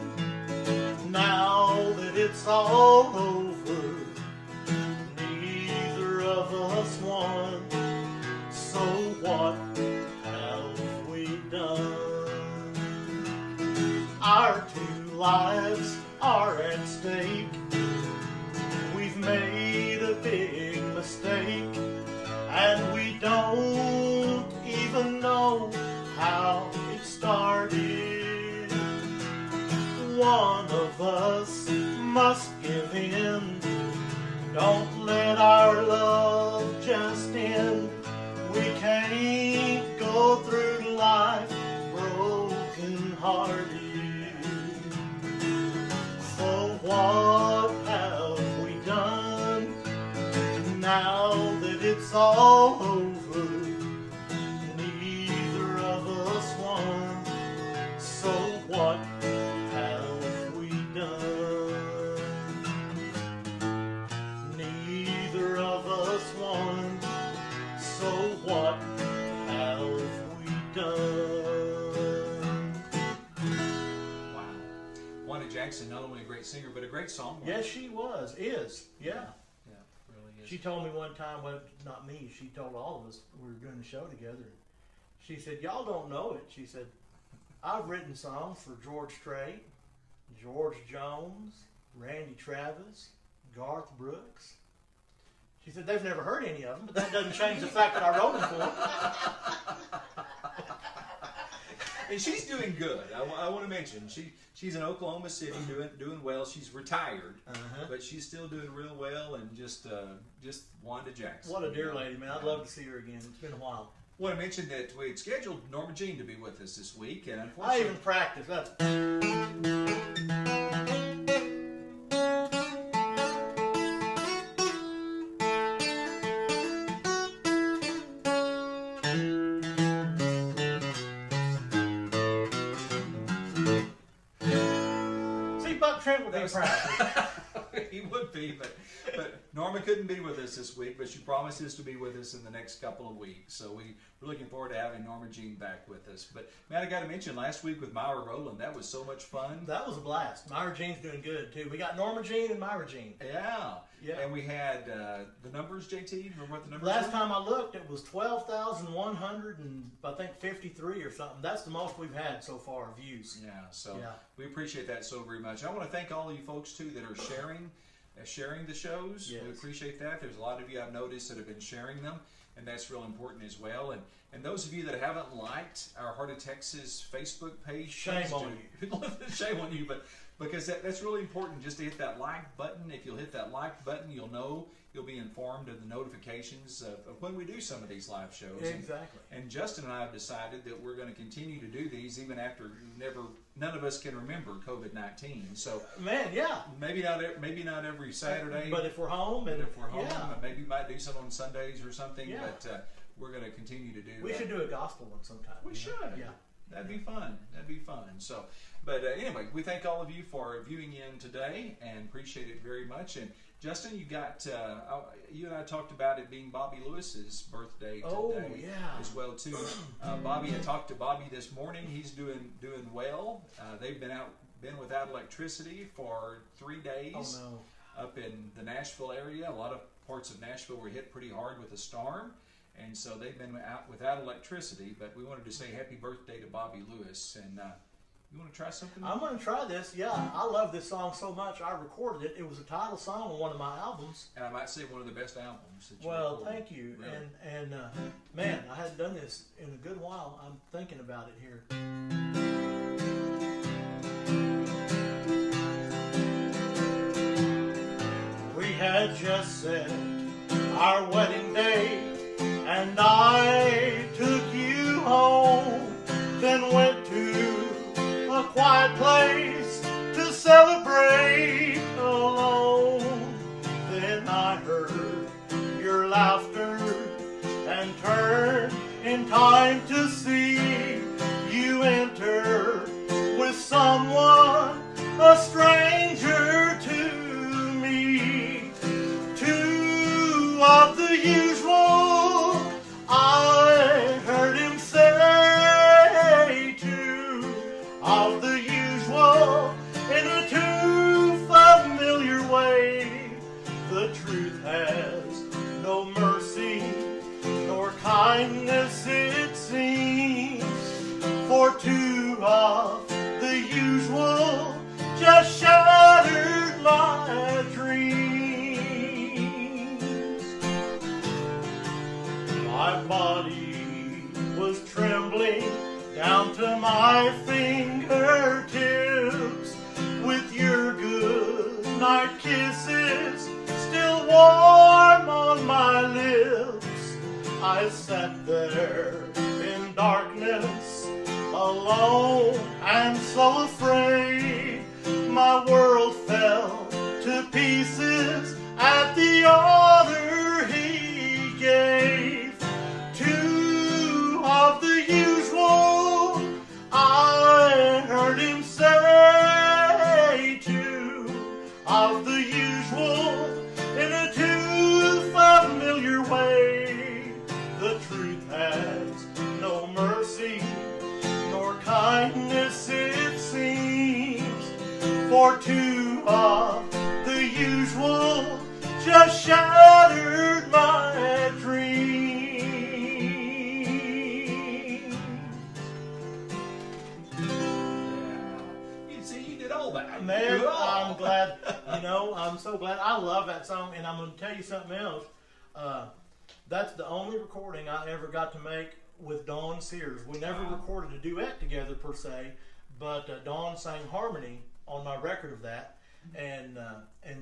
now that it's all over? Neither of us won. So what have we done? Our two lives are at stake. We've made a big mistake, and we don't even know how it started. One of us must give in. Don't let our love just end. We can't go through life broken hearted. So what have we done now that it's all over? Neither of us won. So what have we done? Neither of us won. So what have we done? Wow. Wanda Jackson, not only a great singer, but a great songwriter. Yes, she was. Is. Yeah. Yeah, really is. She told me one time, well, not me, she told all of us, we were doing the show together. She said, y'all don't know it. She said, I've written songs for George Strait, George Jones, Randy Travis, Garth Brooks. She said, they've never heard any of them, but that doesn't change the fact that I wrote them for them. And she's doing good. I want to mention she's in Oklahoma City doing well. She's retired, but she's still doing real well. And just Wanda Jackson. What a dear lady, man! I'd love to see her again. It's been a while. I want to mention that we had scheduled Norma Jean to be with us this week, and I unfortunately, even practiced. That's Buck Trent would be proud. he would be, but Norma couldn't be with us this week, but she promises to be with us in the next couple of weeks. So we're looking forward to having Norma Jean back with us. But man, I got to mention last week with Myra Rowland, that was so much fun. That was a blast. Myra Jean's doing good too. We got Norma Jean and Myra Jean. Yeah. Yeah. And we had the numbers, JT. Remember what the numbers Last were? time I looked, it was 12,100 and I think 53 or something. That's the most we've had so far views. Yeah. So Yeah. we appreciate that so very much. I want to thank all of you folks too that are sharing the shows. Yes. We appreciate that. There's a lot of you I've noticed that have been sharing them, and that's real important as well. And those of you that haven't liked our Heart of Texas Facebook page, Shame on you. Shame on you, but because that's really important, just to hit that like button. If you'll hit that like button, you'll be informed of the notifications of when we do some of these live shows. Exactly. And Justin and I have decided that we're going to continue to do these even after none of us can remember COVID-19. So man, yeah. maybe not every Saturday, But if we're home, and if we're home, yeah. maybe we might do some on Sundays or something. Yeah. But we're going to continue to do. We should do a gospel one sometime. We should. Yeah. That'd be fun. So, but anyway, we thank all of you for viewing in today and appreciate it very much. And Justin, you got you and I talked about it being Bobby Lewis's birthday today. Oh, yeah. As well too. Bobby, I talked to Bobby this morning. He's doing well. They've been without electricity for 3 days. Oh no. Up in the Nashville area. A lot of parts of Nashville were hit pretty hard with a storm. And so they've been out without electricity, but we wanted to say happy birthday to Bobby Lewis, and You want to try something? I'm going to try this. Yeah, I love this song so much. I recorded it. It was a title song on one of my albums. And I might say one of the best albums that you Well, recorded. thank you. Really. And man, I hadn't done this in a good while. I'm thinking about it here. We had just set our wedding day, and I took you home, then went to a quiet place to celebrate alone. Then I heard your laughter and turned in time to see you enter with someone, a stranger to me. Two of the usual, I heard him say. Two of the usual, in a too familiar way. The truth has no mercy nor kindness, it seems. For two of the usual just shattered my dreams. My body was trembling down to my fingertips, with your good night kisses still warm on my lips. I sat there in darkness, alone and so afraid. My world fell to pieces at the order he gave. Two of the usual, I heard him say. Two of the usual, in a too familiar way. The truth has no mercy nor kindness, it seems. For two of the usual just shattered my dreams. You see, you did all that. Man, You did it all. I'm glad. I'm so glad. I love that song, and I'm going to tell you something else. That's the only recording I ever got to make with Dawn Sears. We never recorded a duet together per se, but Dawn sang harmony on my record of that, and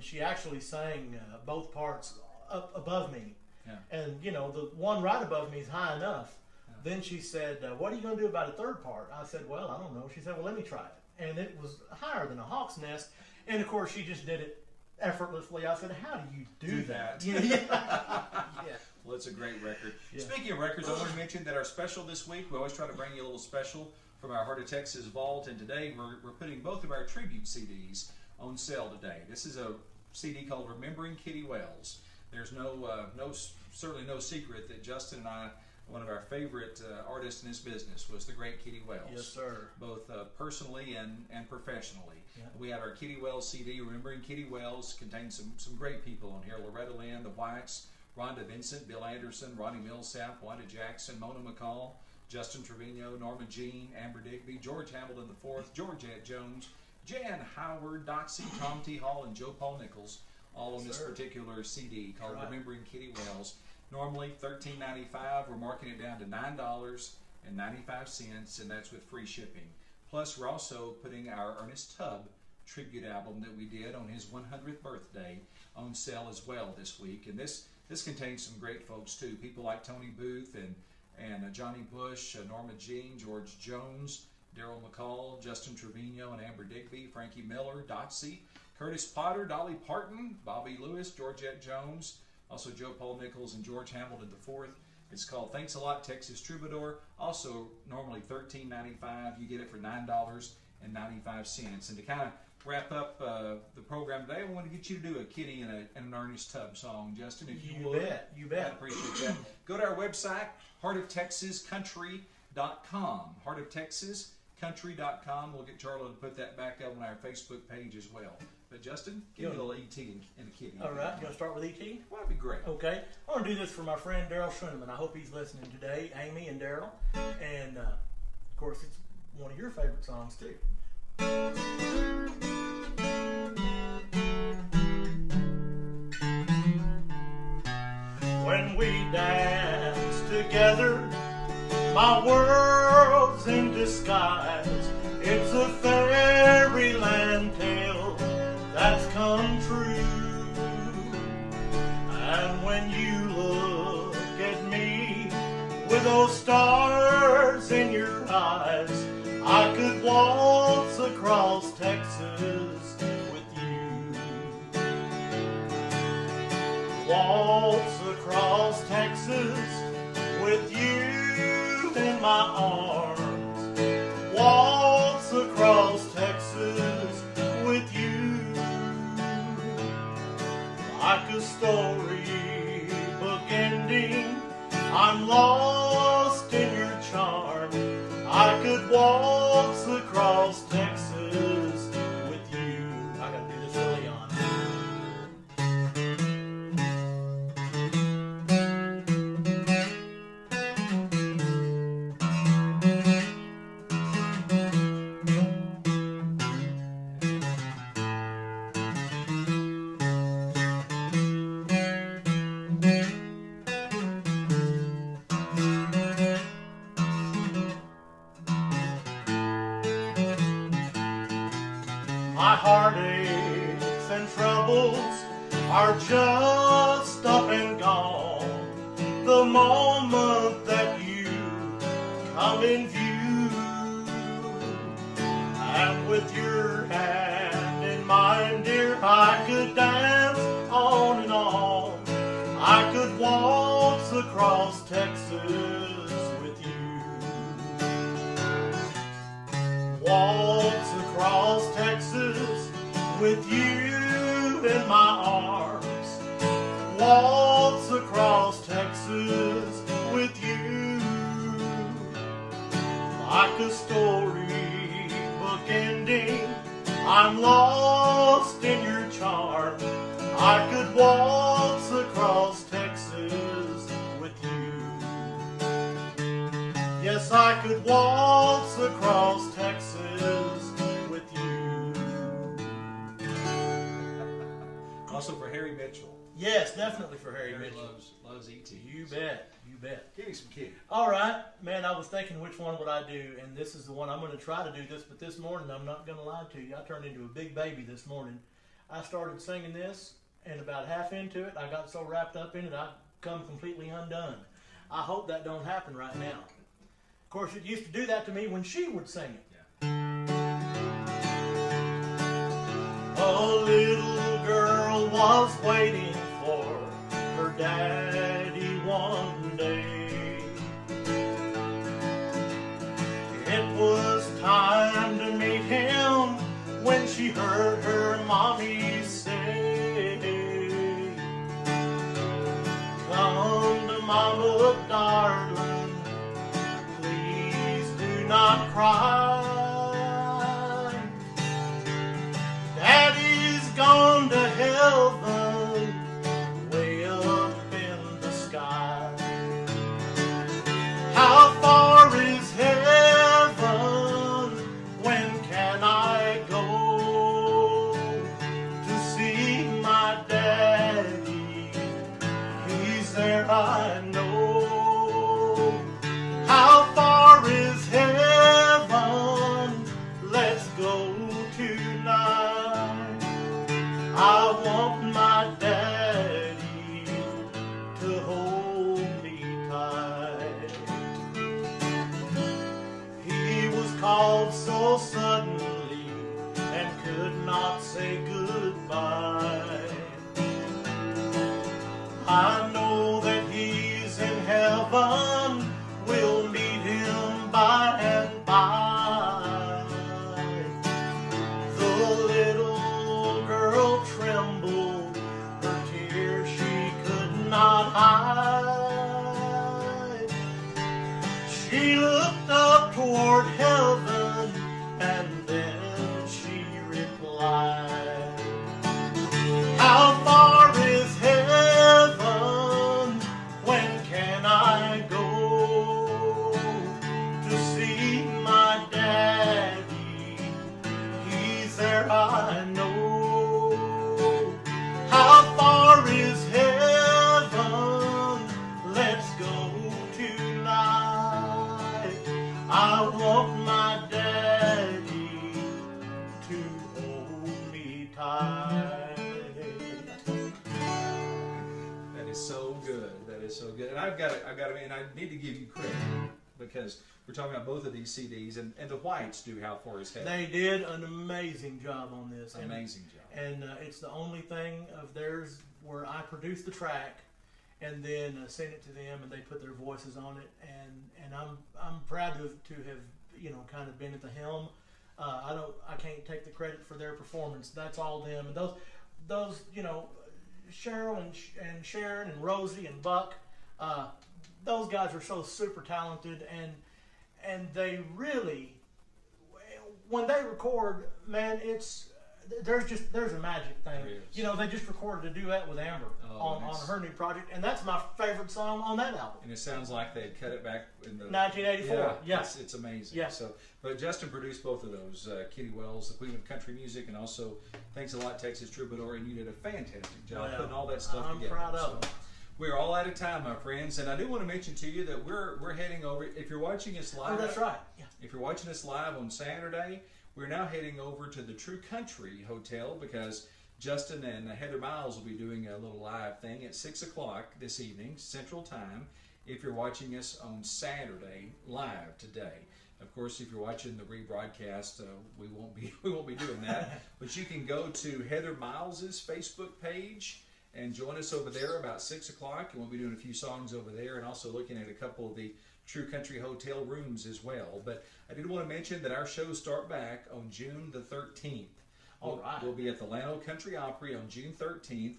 she actually sang both parts up above me. Yeah. And the one right above me is high enough. Yeah. Then she said, "What are you going to do about a third part?" I said, "Well, I don't know." She said, "Well, let me try it." And it was higher than a hawk's nest. And of course, she just did it effortlessly. I said, "How do you do that?" Yeah. Well, it's a great record. Yeah. Speaking of records, I want to mention that our special this week, we always try to bring you a little special from our Heart of Texas vault, and today we're putting both of our tribute CDs on sale today. This is a CD called Remembering Kitty Wells. There's certainly no secret that Justin and I, one of our favorite artists in this business, was the great Kitty Wells. Yes, sir. Both personally and professionally. Yeah. We have our Kitty Wells CD, Remembering Kitty Wells, contains some great people on here. Loretta Lynn, the Whites, Rhonda Vincent, Bill Anderson, Ronnie Millsap, Wanda Jackson, Mona McCall, Justin Trevino, Norma Jean, Amber Digby, George Hamilton IV, Georgette Jones, Jan Howard, Dotsy, Tom T. Hall, and Joe Paul Nichols, all on this particular CD called Remembering Kitty Wells. Normally $13.95. We're marking it down to $9.95, and that's with free shipping. Plus, we're also putting our Ernest Tubb tribute album that we did on his 100th birthday on sale as well this week. And this contains some great folks too. People like Tony Booth and Johnny Bush, Norma Jean, George Jones, Daryl McCall, Justin Trevino and Amber Digby, Frankie Miller, Dotsy, Curtis Potter, Dolly Parton, Bobby Lewis, Georgette Jones, also Joe Paul Nichols and George Hamilton IV. It's called Thanks a Lot, Texas Troubadour. Also, normally $13.95. You get it for $9.95. And to kind of wrap up the program today, I want to get you to do a Kitty and an Ernest Tubb song, Justin, if you would. You bet. I'd appreciate that. Go to our website, heartoftexascountry.com. Heartoftexascountry.com. We'll get Charlotte to put that back up on our Facebook page as well. But Justin, give me a little E.T. and a Kitty. All right, you going to start with E.T.? Well, that'd be great. Okay. I want to do this for my friend Daryl Schunneman. I hope he's listening today, Amy and Daryl. And, of course, it's one of your favorite songs, too. When we dance together, my world's in disguise. It's a fairyland tale that's come true. And when you look at me with those stars in your eyes, I could waltz across Texas with you. Waltz across Texas with you in my arms. Waltz across Texas with you. Like a storybook ending, I'm lost in your charm. I could waltz across Texas with you. I gotta do this early on. My heartaches and troubles are just up and gone the moment that you come in view. And with your hand in mine, dear, I could dance on and on. I could waltz across Texas with you. Waltz across Texas with you in my arms. Waltz across Texas with you. Like a storybook ending, I'm lost in your charm. I could waltz across Texas with you. Yes, I could waltz across Texas with you. Also for Harry Mitchell. Yes, definitely for Harry Harry Mitchell. loves E.T. You bet, you bet. Give me some kids. All right, man, I was thinking which one would I do, and this is the one I'm going to try to do this, but this morning, I'm not going to lie to you, I turned into a big baby this morning. I started singing this, and about half into it, I got so wrapped up in it, I come completely undone. I hope that don't happen right now. Of course, it used to do that to me when she would sing it. A little girl was waiting for her daddy one day. It was time to meet him when she heard her mommy say, "Come to mama, darling, please do not cry. Daddy's gone to heaven, way up in the sky." How far is heaven? When can I go to see my daddy? He's there, I know. How far is heaven? Let's go tonight. I want my daddy to hold me tight. He was called so suddenly and could not say goodbye. I know that he's in heaven. We'll meet him by and by. The little girl trembled, her tears she could not hide. She looked up toward heaven, and then she replied, "How far is heaven? When can I go to see my daddy? I've got to, and I need to give you credit because we're talking about both of these CDs, and the Whites do How Far Is Heaven. They did an amazing job on this. Amazing job. And it's the only thing of theirs where I produced the track and then sent it to them, and they put their voices on it. And I'm proud to have kind of been at the helm. I can't take the credit for their performance. That's all them. And those Cheryl and Sharon and Rosie and Buck, those guys are so super talented, and they really, when they record, man, there's a magic thing. They just recorded a duet with Amber on her new project, and that's my favorite song on that album. And it sounds like they cut it back in the 1984. Yeah. It's amazing. Yeah. So, but Justin produced both of those. Kitty Wells, the Queen of Country Music, and also Thanks a Lot, Texas Troubadour, and you did a fantastic job putting all that stuff together. I'm proud of it. We're all out of time, my friends, and I do want to mention to you that we're heading over. If you're watching us live, that's right. Yeah. If you're watching us live on Saturday, we're now heading over to the True Country Hotel because Justin and Heather Miles will be doing a little live thing at 6 o'clock this evening, Central Time. If you're watching us on Saturday live today. Of course, if you're watching the rebroadcast, we won't be doing that. But you can go to Heather Miles's Facebook page and join us over there about 6 o'clock, and we'll be doing a few songs over there, and also looking at a couple of the True Country Hotel rooms as well. But I did want to mention that our shows start back on June the 13th. All right. We'll be at the Llano Country Opry on June 13th.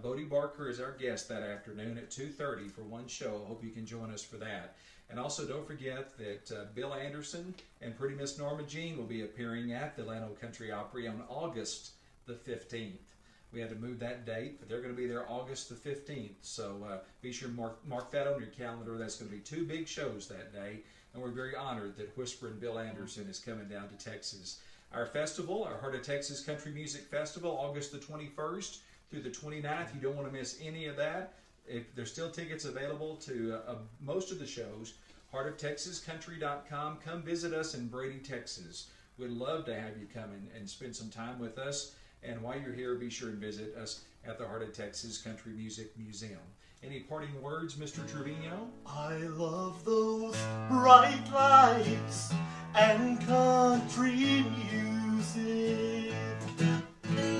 Bodie Barker is our guest that afternoon at 2:30 for one show. I hope you can join us for that. And also don't forget that Bill Anderson and Pretty Miss Norma Jean will be appearing at the Llano Country Opry on August the 15th. We had to move that date, but they're going to be there August the 15th. So be sure to mark that on your calendar. That's going to be two big shows that day. And we're very honored that Whisperin' Bill Anderson is coming down to Texas. Our festival, our Heart of Texas Country Music Festival, August the 21st through the 29th. You don't want to miss any of that. If there's still tickets available to most of the shows, heartoftexascountry.com. Come visit us in Brady, Texas. We'd love to have you come and spend some time with us. And while you're here, be sure and visit us at the Heart of Texas Country Music Museum. Any parting words, Mr. Trevino? I love those bright lights and country music.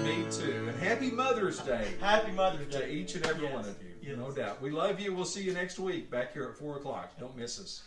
Me too. And happy Mother's Day. Happy Mother's Day. To each and every one of you. Yes. No doubt. We love you. We'll see you next week back here at 4 o'clock. Don't miss us.